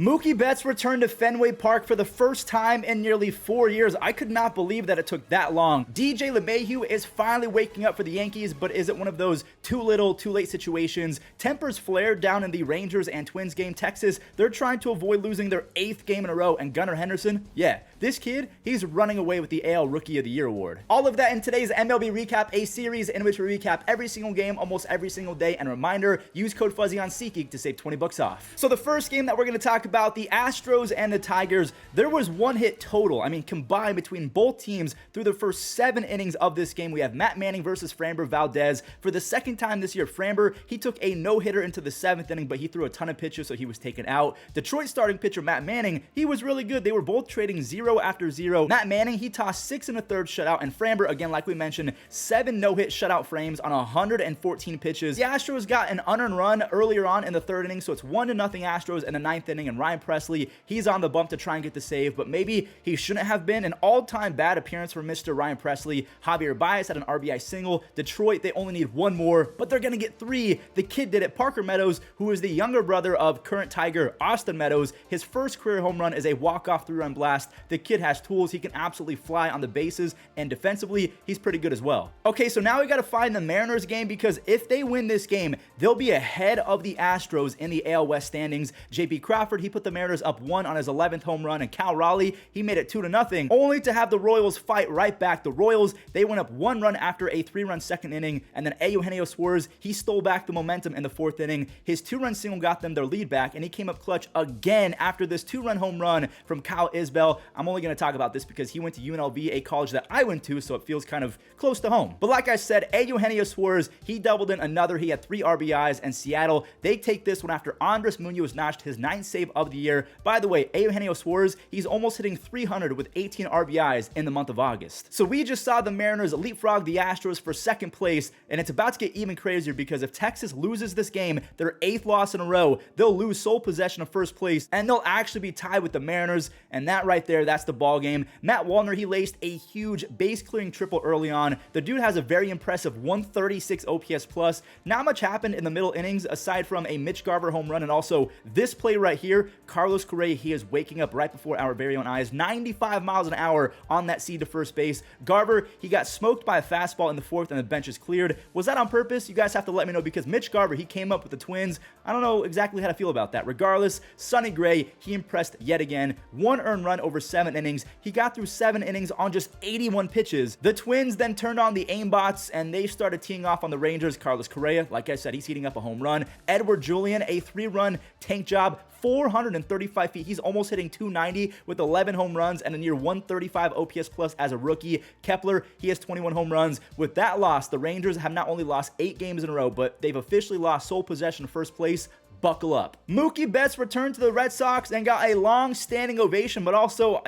Mookie Betts returned to Fenway Park for the first time in nearly 4 years. I could not believe that it took that long. DJ LeMahieu is finally waking up for the Yankees, but is it one of those too little, too late situations? Tempers flared down in the Rangers and Twins game. Texas, they're trying to avoid losing their 8th game in a row, and Gunnar Henderson, yeah, this kid, he's running away with the AL Rookie of the Year award. All of that in today's MLB Recap, a series in which we recap every single game almost every single day. And a reminder, use code Fuzzy on SeatGeek to save 20 bucks off. So the first game that we're going to talk about, the Astros and the Tigers, there was one hit total. I mean, combined between both teams through the first 7 innings of this game. We have Matt Manning versus Framber Valdez. For the second time this year, Framber, he took a no-hitter into the 7th inning, but he threw a ton of pitches, so he was taken out. Detroit starting pitcher Matt Manning, he was really good. They were both trading 0 after 0. Matt Manning, he tossed 6 1/3 shutout, and Framber, again, like we mentioned, 7 no-hit shutout frames on 114 pitches. The Astros got an unearned run earlier on in the 3rd inning, so it's 1-0 Astros in the 9th inning, and Ryan Presley, he's on the bump to try and get the save, but maybe he shouldn't have been. An all-time bad appearance for Mr. Ryan Presley. Javier Baez had an RBI single. Detroit, they only need 1 more, but they're going to get 3. The kid did it. Parker Meadows, who is the younger brother of current Tiger Austin Meadows, his first career home run is a walk-off 3-run blast. The kid has tools. He can absolutely fly on the bases, and defensively, he's pretty good as well. Okay, so now we got to find the Mariners game, because if they win this game, they'll be ahead of the Astros in the AL West standings. JP Crawford, he put the Mariners up 1 on his 11th home run, and Cal Raleigh, he made it 2-0, only to have the Royals fight right back. The Royals, they went up 1 run after a 3-run 2nd inning, and then Eugenio Suarez, he stole back the momentum in the 4th inning. His 2-run single got them their lead back, and he came up clutch again after this 2-run home run from Kyle Isbell. I'm only going to talk about this because he went to UNLV, a college that I went to, so it feels kind of close to home. But like I said, Eugenio Suarez, he doubled in another. He had 3 RBIs, and Seattle, they take this one after Andres Munoz notched his 9th save of the year. By the way, Eugenio Suarez, he's almost hitting 300 with 18 RBIs in the month of August. So we just saw the Mariners leapfrog the Astros for 2nd place, and it's about to get even crazier, because if Texas loses this game, their 8th loss in a row, they'll lose sole possession of 1st place, and they'll actually be tied with the Mariners, and that right there, that's the ball game. Matt Wallner, he laced a huge base-clearing triple early on. The dude has a very impressive 136 OPS plus. Not much happened in the middle innings aside from a Mitch Garver home run, and also this play right here, Carlos Correa, he is waking up right before our very own eyes. 95 miles an hour on that seed to first base. Garver, he got smoked by a fastball in the 4th, and the bench is cleared. Was that on purpose? You guys have to let me know, because Mitch Garver, he came up with the Twins. I don't know exactly how to feel about that. Regardless, Sonny Gray, he impressed yet again. 1 earned run over 7 innings. He got through 7 innings on just 81 pitches. The Twins then turned on the aimbots, and they started teeing off on the Rangers. Carlos Correa, like I said, he's heating up a home run. Edward Julian, a 3-run tank job. 435 feet. He's almost hitting 290 with 11 home runs and a near 135 OPS plus as a rookie. Kepler, he has 21 home runs. With that loss, the Rangers have not only lost 8 games in a row, but they've officially lost sole possession of 1st place. Buckle up. Mookie Betts returned to the Red Sox and got a long-standing ovation, but also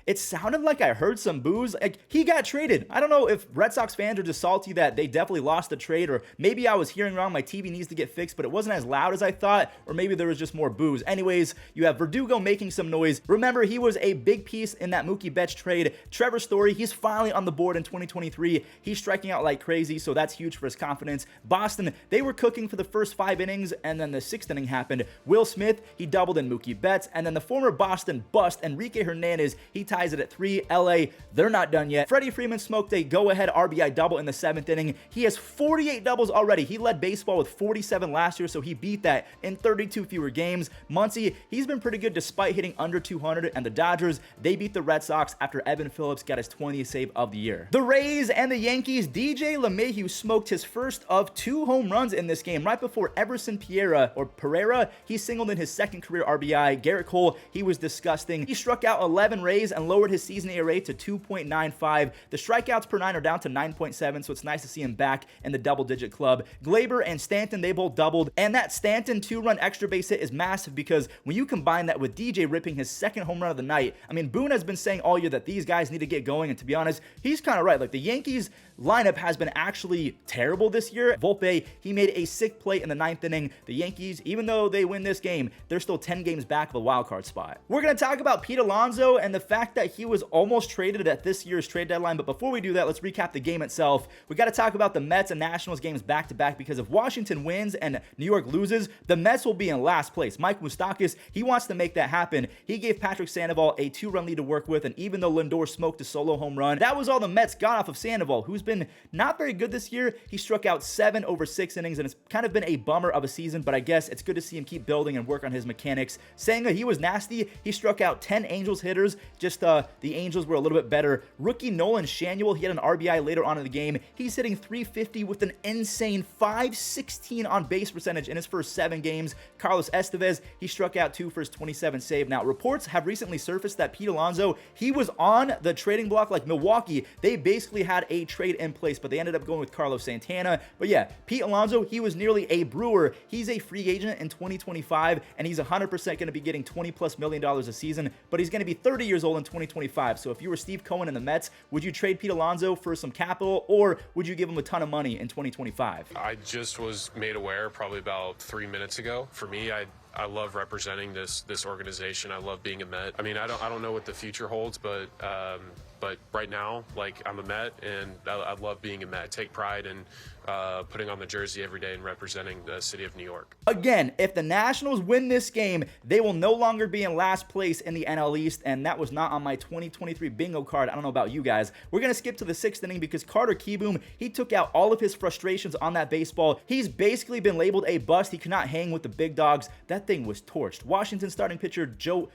it sounded like I heard some boos. Like, he got traded. I don't know if Red Sox fans are just salty that they definitely lost the trade, or maybe I was hearing wrong. My TV needs to get fixed, but it wasn't as loud as I thought, or maybe there was just more boos. Anyways, you have Verdugo making some noise. Remember, he was a big piece in that Mookie Betts trade. Trevor Story, he's finally on the board in 2023. He's striking out like crazy, so that's huge for his confidence. Boston, they were cooking for the first 5 innings, and then the 6th inning happened. Will Smith, he doubled in Mookie Betts, and then the former Boston bust, Enrique Hernandez, he ties it at 3. LA, they're not done yet. Freddie Freeman smoked a go-ahead RBI double in the 7th inning. He has 48 doubles already. He led baseball with 47 last year, so he beat that in 32 fewer games. Muncy, he's been pretty good despite hitting under 200, and the Dodgers, they beat the Red Sox after Evan Phillips got his 20th save of the year. The Rays and the Yankees, DJ LeMahieu smoked his first of 2 home runs in this game right before Everson Pereira, he singled in his 2nd career RBI. Garrett Cole, he was disgusting. He struck out 11 Rays and lowered his season ERA to 2.95. The strikeouts per 9 are down to 9.7, so it's nice to see him back in the double-digit club. Gleyber and Stanton, they both doubled, and that Stanton 2-run extra base hit is massive, because when you combine that with DJ ripping his 2nd home run of the night, I mean, Boone has been saying all year that these guys need to get going, and to be honest, he's kind of right. Like, the Yankees, lineup has been actually terrible this year. Volpe, he made a sick play in the 9th inning. The Yankees, even though they win this game, they're still 10 games back of a wild card spot. We're going to talk about Pete Alonso and the fact that he was almost traded at this year's trade deadline. But before we do that, let's recap the game itself. We got to talk about the Mets and Nationals games back to back, because if Washington wins and New York loses, the Mets will be in last place. Mike Moustakas, he wants to make that happen. He gave Patrick Sandoval a 2-run lead to work with, and even though Lindor smoked a solo home run, that was all the Mets got off of Sandoval, who's been not very good this year. He struck out 7 over 6 innings, and it's kind of been a bummer of a season, but I guess it's good to see him keep building and work on his mechanics. Senga, he was nasty. He struck out 10 Angels hitters. Just the Angels were a little bit better. Rookie Nolan Schanuel, he had an RBI later on in the game. He's hitting .350 with an insane .516 on base percentage in his first 7 games. Carlos Estevez, he struck out 2 for his 27 save. Now, reports have recently surfaced that Pete Alonso, he was on the trading block. Like Milwaukee, they basically had a trade in place, but they ended up going with Carlos Santana. But yeah, Pete Alonso, he was nearly a Brewer. He's a free agent in 2025, and he's 100% going to be getting $20+ million a season, but he's going to be 30 years old in 2025. So if you were Steve Cohen and the Mets, would you trade Pete Alonso for some capital, or would you give him a ton of money in 2025? I just was made aware probably about 3 minutes ago. For me, I love representing this organization. I love being a Met. I mean, I don't know what the future holds, but right now, like, I'm a Met, and I love being a Met. Take pride in putting on the jersey every day and representing the city of New York. Again, if the Nationals win this game, they will no longer be in last place in the NL East, and that was not on my 2023 bingo card. I don't know about you guys. We're going to skip to the 6th inning because Carter Kieboom, he took out all of his frustrations on that baseball. He's basically been labeled a bust. He could not hang with the big dogs. That thing was torched. Washington starting pitcher Joan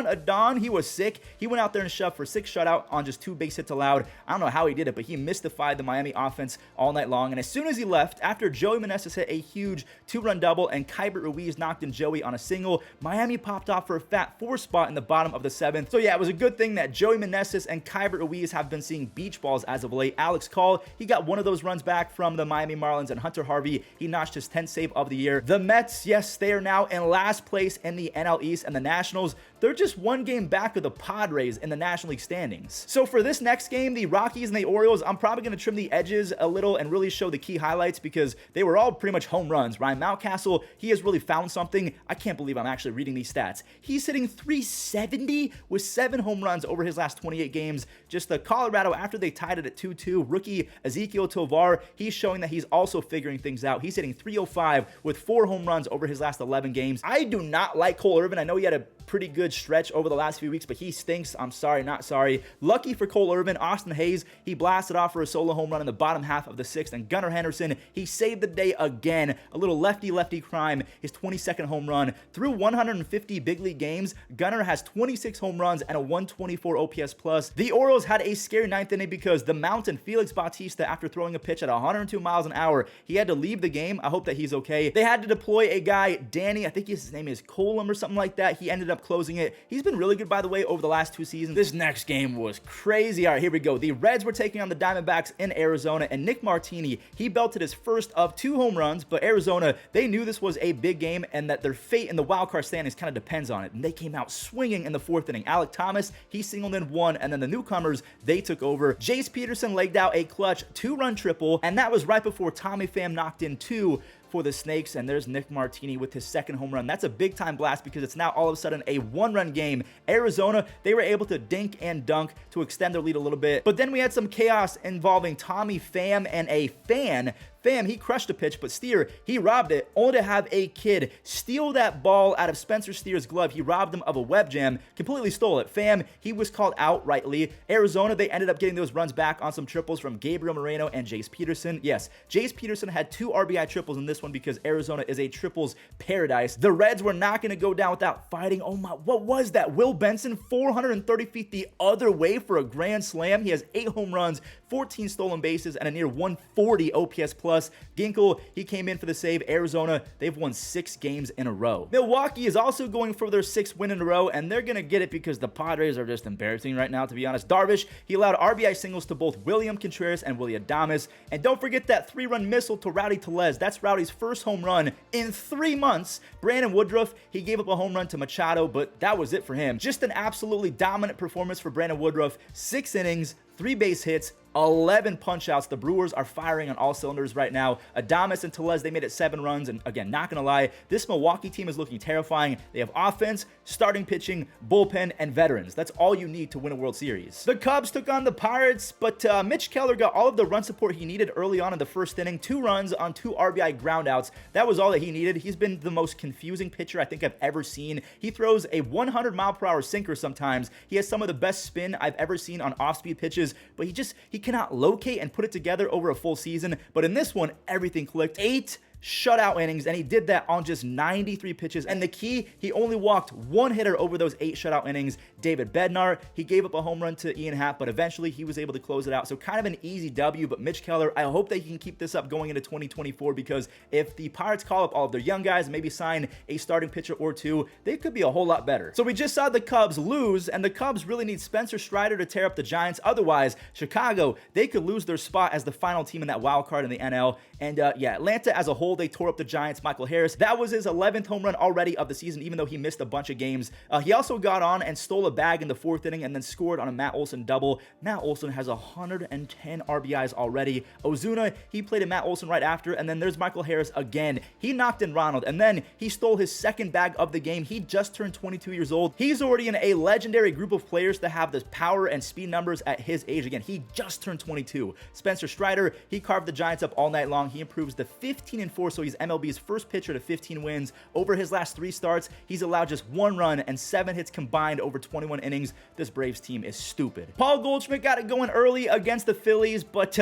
Adon, he was sick. He went out there and shoved for 6 shutout on just 2 base hits allowed. I don't know how he did it, but he mystified the Miami offense all night long. And as soon as he left, after Joey Meneses hit a huge 2-run double and Keibert Ruiz knocked in Joey on a single, Miami popped off for a fat 4 spot in the bottom of the 7th. So yeah, it was a good thing that Joey Meneses and Keibert Ruiz have been seeing beach balls as of late. Alex Call, he got one of those runs back from the Miami Marlins, and Hunter Harvey, he notched his 10th save of the year. The Mets, yes, they are now in last place in the NL East, and the Nationals, they're just 1 game back of the Padres in the National League standings. So for this next game, the Rockies and the Orioles, I'm probably going to trim the edges a little and really show the key highlights because they were all pretty much home runs. Ryan Mountcastle, he has really found something. I can't believe I'm actually reading these stats. He's hitting .370 with 7 home runs over his last 28 games. Just the Colorado, after they tied it at 2-2, rookie Ezekiel Tovar, he's showing that he's also figuring things out. He's hitting .305 with 4 home runs over his last 11 games. I do not like Cole Irvin. I know he had a pretty good stretch over the last few weeks, but he stinks. I'm sorry, not sorry. Lucky for Cole Irvin, Austin Hayes, he blasted off for a solo home run in the bottom half of the 6th, and Gunnar Henderson, he saved the day again. A little lefty crime, his 22nd home run. Through 150 big league games, Gunnar has 26 home runs and a 124 OPS plus. The Orioles had a scary 9th inning because the Mountain, Felix Bautista, after throwing a pitch at 102 miles an hour, he had to leave the game. I hope that he's okay. They had to deploy a guy, Danny, I think his name is Colum or something like that. He ended up closing it. He's been really good, by the way, over the last 2 seasons. This next game was crazy. All right, here we go. The Reds were taking on the Diamondbacks in Arizona, and Nick Martini, he belted his first of 2 home runs, but Arizona, they knew this was a big game and that their fate in the wild card standings kind of depends on it, and they came out swinging in the 4th inning. Alec Thomas, he singled in 1, and then the newcomers, they took over. Jace Peterson legged out a clutch 2-run triple, and that was right before Tommy Pham knocked in 2 for the Snakes, and there's Nick Martini with his 2nd home run. That's a big-time blast because it's now all of a sudden a 1-run game. Arizona, they were able to dink and dunk to extend their lead a little bit, but then we had some chaos involving Tommy Pham and a fan. Pham, he crushed a pitch, but Steer, he robbed it, only to have a kid steal that ball out of Spencer Steer's glove. He robbed him of a web jam, completely stole it. Pham, he was called out rightly. Arizona, they ended up getting those runs back on some triples from Gabriel Moreno and Jace Peterson. Yes, Jace Peterson had 2 RBI triples in this one because Arizona is a triples paradise. The Reds were not going to go down without fighting. Oh my, what was that? Will Benson, 430 feet the other way for a grand slam. He has 8 home runs, 14 stolen bases, and a near 140 OPS plus. Ginkel, he came in for the save. Arizona, they've won 6 games in a row. Milwaukee is also going for their 6th win in a row, and they're going to get it because the Padres are just embarrassing right now, to be honest. Darvish, he allowed RBI singles to both William Contreras and Willy Adames. And don't forget that 3-run missile to Rowdy Tellez. That's Rowdy's first home run in 3 months. Brandon Woodruff, he gave up a home run to Machado, but that was it for him. Just an absolutely dominant performance for Brandon Woodruff. 6 innings, 3 base hits, 11 punch-outs. The Brewers are firing on all cylinders right now. Adames and Tellez, they made it 7 runs, and again, not gonna lie, this Milwaukee team is looking terrifying. They have offense, starting pitching, bullpen, and veterans. That's all you need to win a World Series. The Cubs took on the Pirates, but Mitch Keller got all of the run support he needed early on in the first inning. 2 runs on 2 RBI groundouts. That was all that he needed. He's been the most confusing pitcher I think I've ever seen. He throws a 100-mile-per-hour sinker sometimes. He has some of the best spin I've ever seen on off-speed pitches, but he cannot locate and put it together over a full season. But in this one, everything clicked. 8 shutout innings, and he did that on just 93 pitches. And the key, he only walked 1 hitter over those 8 shutout innings. David Bednar, he gave up a home run to Ian Happ, but eventually he was able to close it out. So kind of an easy W, but Mitch Keller, I hope that he can keep this up going into 2024, because if the Pirates call up all of their young guys and maybe sign a starting pitcher or 2, they could be a whole lot better. So we just saw the Cubs lose, and the Cubs really need Spencer Strider to tear up the Giants. Otherwise, Chicago, they could lose their spot as the final team in that wild card in the NL. And yeah, Atlanta as a whole, they tore up the Giants. Michael Harris, that was his 11th home run already of the season, even though he missed a bunch of games. He also got on and stole a bag in the 4th inning and then scored on a Matt Olson double. Matt Olson has 110 RBIs already. Ozuna, he played a Matt Olson right after, and then there's Michael Harris again. He knocked in Ronald, and then he stole his 2nd bag of the game. He just turned 22 years old. He's already in a legendary group of players to have the power and speed numbers at his age. Again, he just turned 22. Spencer Strider, he carved the Giants up all night long. He improves to 15-4, so he's MLB's first pitcher to 15 wins. Over his last 3 starts, he's allowed just 1 run and 7 hits combined over 21 innings. This Braves team is stupid. Paul Goldschmidt got it going early against the Phillies, but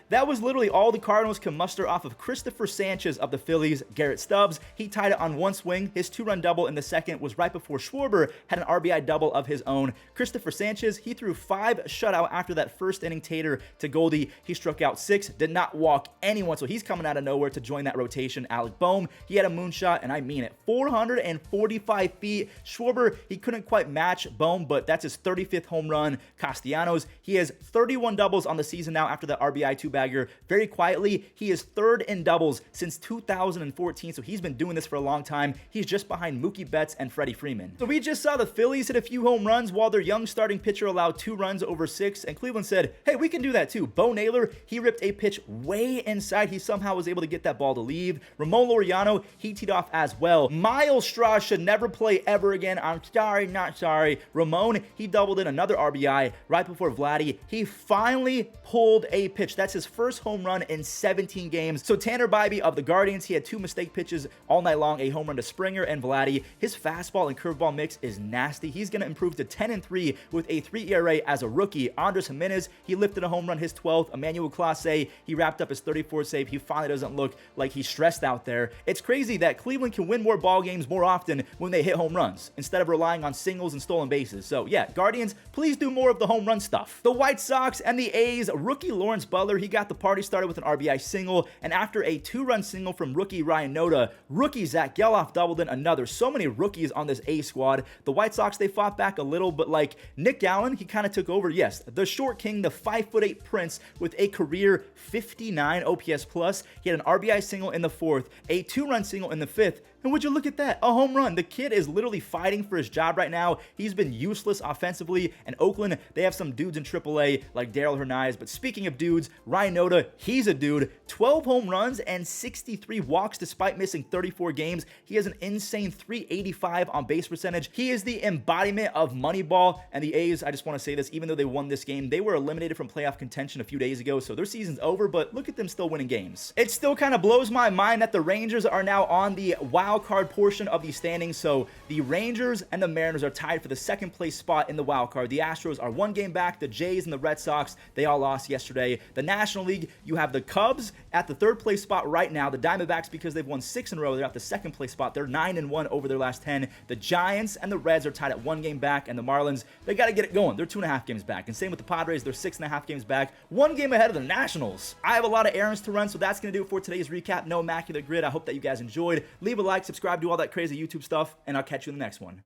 that was literally all the Cardinals can muster off of Christopher Sanchez of the Phillies. Garrett Stubbs, he tied it on 1 swing. His 2-run double in the second was right before Schwarber had an RBI double of his own. Christopher Sanchez, he threw 5 shutout after that first inning tater to Goldie. He struck out 6, did not walk anyone, so he's coming out of nowhere to join that rotation. Alec Boehm, he had a moonshot, and I mean it, 445 feet. Schwarber, he couldn't quite match Boehm, but that's his 35th home run. Castellanos, he has 31 doubles on the season now after the RBI 2-bagger. Very quietly, he is 3rd in doubles since 2014, so he's been doing this for a long time. He's just behind Mookie Betts and Freddie Freeman. So we just saw the Phillies hit a few home runs while their young starting pitcher allowed 2 runs over 6, and Cleveland said, hey, we can do that too. Bo Naylor, he ripped a pitch way inside. He somehow was able to get that ball to leave. Ramon Laureano, he teed off as well. Miles Straw should never play ever again. I'm sorry, not sorry. Ramon, he doubled in another RBI right before Vladdy. He finally pulled a pitch. That's his first home run in 17 games. So Tanner Bybee of the Guardians, he had 2 mistake pitches all night long, a home run to Springer and Vladdy. His fastball and curveball mix is nasty. He's going to improve to 10-3 with a 3 ERA as a rookie. Andres Jimenez, he lifted a home run, his 12th. Emmanuel Clase, he wrapped up his 34th save. He finally doesn't look like he's stressed out there. It's crazy that Cleveland can win more ball games more often when they hit home runs instead of relying on singles and stolen bases. So yeah, Guardians, please do more of the home run stuff. The White Sox and the A's, rookie Lawrence Butler, he got the party started with an RBI single, and after a 2-run single from rookie Ryan Noda, rookie Zach Geloff doubled in another. So many rookies on this A squad. The White Sox, they fought back a little, but like Nick Gallen, he kind of took over. Yes, the short king, the 5'8" prince with a career 59 OPS plus. He had an RBI single in the 4th, a 2-run single in the 5th, and would you look at that? A home run. The kid is literally fighting for his job right now. He's been useless offensively, and Oakland, they have some dudes in AAA like Darryl Hernandez. But speaking of dudes, Ryan Noda, he's a dude. 12 home runs and 63 walks despite missing 34 games. He has an insane 385 on base percentage. He is the embodiment of Moneyball, and the A's, I just want to say this, even though they won this game, they were eliminated from playoff contention a few days ago, so their season's over, but look at them still winning games. It still kind of blows my mind that the Rangers are now on the wild card portion of the standings. So the Rangers and the Mariners are tied for the 2nd place spot in the wild card. The Astros are 1 game back. The Jays and the Red Sox, they all lost yesterday. The National League, you have the Cubs at the 3rd place spot right now. The Diamondbacks, because they've won 6 in a row, they're at the 2nd place spot. They're 9-1 over their last 10. The Giants and the Reds are tied at 1 game back, and the Marlins, they got to get it going. They're 2.5 games back. And same with the Padres, they're 6.5 games back, 1 game ahead of the Nationals. I have a lot of errands to run, so that's going to do it for today's recap. No immaculate grid. I hope that you guys enjoyed. Leave a like, subscribe, do all that crazy YouTube stuff, and I'll catch you in the next one.